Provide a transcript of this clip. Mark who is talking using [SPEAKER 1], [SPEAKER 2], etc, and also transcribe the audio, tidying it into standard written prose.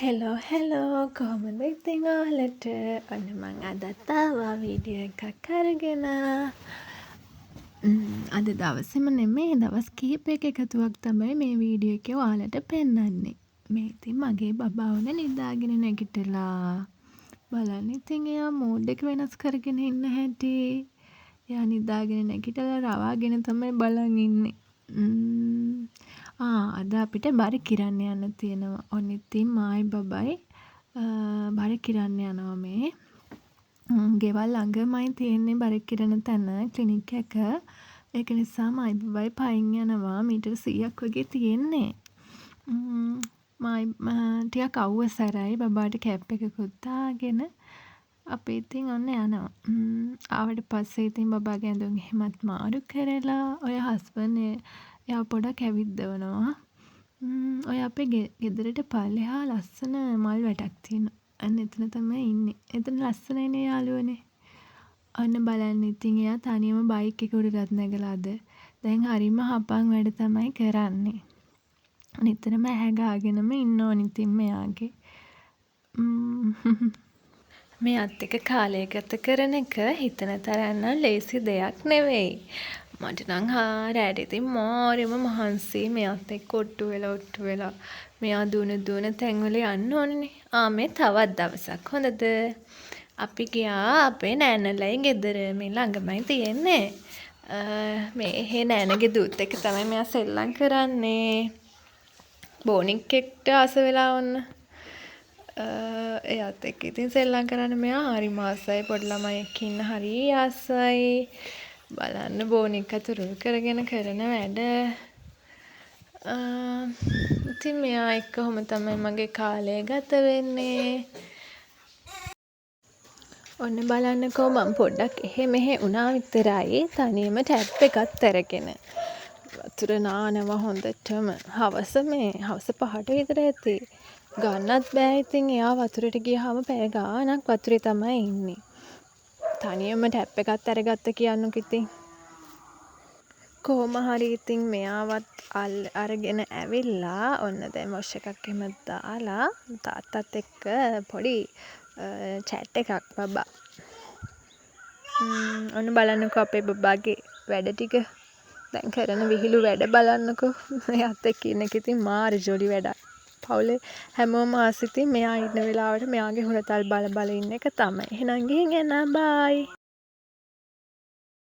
[SPEAKER 1] Hello කොහොමද ඉතින් ඔයාලට? ඔන්න මං අදත් ආවා වීඩියෝ එකක් අරගෙන. අද දවසේම නෙමේ දවස් කිහිපයක එකතුවක් තමයි මේ වීඩියෝ එකේ ඔයාලට පෙන්නන්නේ. මේ ඉතින් මගේ බබා උන නිදාගෙන නැගිටලා. බලන්න ඉතින් එයා මූඩ් එක වෙනස් කරගෙන ඉන්න හැටි. එයා නිදාගෙන නැගිටලා රවාගෙන තමයි බලන් ඉන්නේ. අද අපිට බර කිරන්න යන්න තියෙනවා. ඔන්න ඉතින් මායි බබයි බර කිරන්න යනවා මේ. ගෙවල් ළඟමයි තියෙන්නේ බර කිරන තැන ක්ලිනික් එක. ඒක නිසා මායි බබයි පයින් යනවා. මීටර් 100ක් වගේ තියෙන්නේ. මායි ටිකක් අවුවසරයි. බබාට කැප් එකකුත් දාගෙන අපි ඉතින් ඔන්න යනවා. ආවට පස්සේ ඉතින් බබාගේ ඇඳුම් එහෙමත් මාරු කරලා ඔය හස්බන්ඩ් එයා පොඩක් ඇවිද්දවනවා. ඔය අපේ ගෙදරට පල්ලෙහා ලස්සන මල් වැටක් තියෙනවා. අන්න එතන තමයි ඉන්නේ. එතන ලස්සනයිනේ යාළුවනේ. ඔන්න බලන්න ඉතින් එයා තනියම බයික් එක උඩටත් නැගලා අද. දැන් හරිම හපන් වැඩ තමයි කරන්නේ. නිතරම ඇහැ ගාගෙනම ඉන්න ඕනි ඉතින් මෙයාගේ. මෙයාත් එක්ක කාලය ගත කරන එක හිතන තරම් නම් ලේසි දෙයක් නෙවෙයි. මට නම් රෑට ඉතින් මාරෙම මහන්සි මෙයාත් එක්ක ඔට්ටු වෙලා මෙයා දුවන තැන්වල යන්න ඕනනේ. මේ තවත් දවසක් හොඳද? අපි ගියා අපේ නෑනලයි ගෙදර මේ ළඟමයි තියෙන්නේ. මේ නෑනගේ දූත් එක්ක තමයි මෙයා සෙල්ලම් කරන්නේ. බෝනික් එක්ට ආස වෙලා ඔන්න. එයාත් එක්ක ඉතින් සෙල්ලම් කරන්න මෙයා හරිම ආසයි. පොඩි ළමයි එක්ක ඉන්න හරි ආසයි. බලන්න බෝනික් අතුරුල් කරගෙන කරන වැඩ. ඉතින් මෙයා එක්ක ඔහොම තමයි මගේ කාලය ගත වෙන්නේ. ඔන්න බලන්නකෝ මම පොඩ්ඩක් එහෙ මෙහෙ වුණා විතරයි තනියම ටැප් එකත් අරගෙන. වතුර නානවා හොඳටම. හවස 5ට විතර ඇති. ගන්නත් බෑ ඉතින් එයා වතුරට ගියාම පැය ගාණක් වතුරේ තමයි ඉන්නේ. තනියම ටැප් එකත් අරගත්ත කියන්නකො ඉතින්. කොහොම හරි ඉතින් මෙයාවත් අරගෙන ඇවිල්ලා ඔන්න දැන් වොෂ් එකක් එහෙම දාලා තාත්තත් එක්ක පොඩි චැට් එකක් බබා. ඔන්න බලන්නකෝ අපේ බබාගේ වැඩ ටික. දැන් කරන විහිළු වැඩ බලන්නකෝ. එයාත් එක්ක ඉන්න එක ඉතින් මාර ජොලි වැඩක්. පවුලේ හැමෝම ආස ඉතින් මෙයා ඉන්න වෙලාවට මෙයාගේ හුරතල් බල ඉන්න එක තමයි. එහෙනම් ගිහින් එන්න බයි.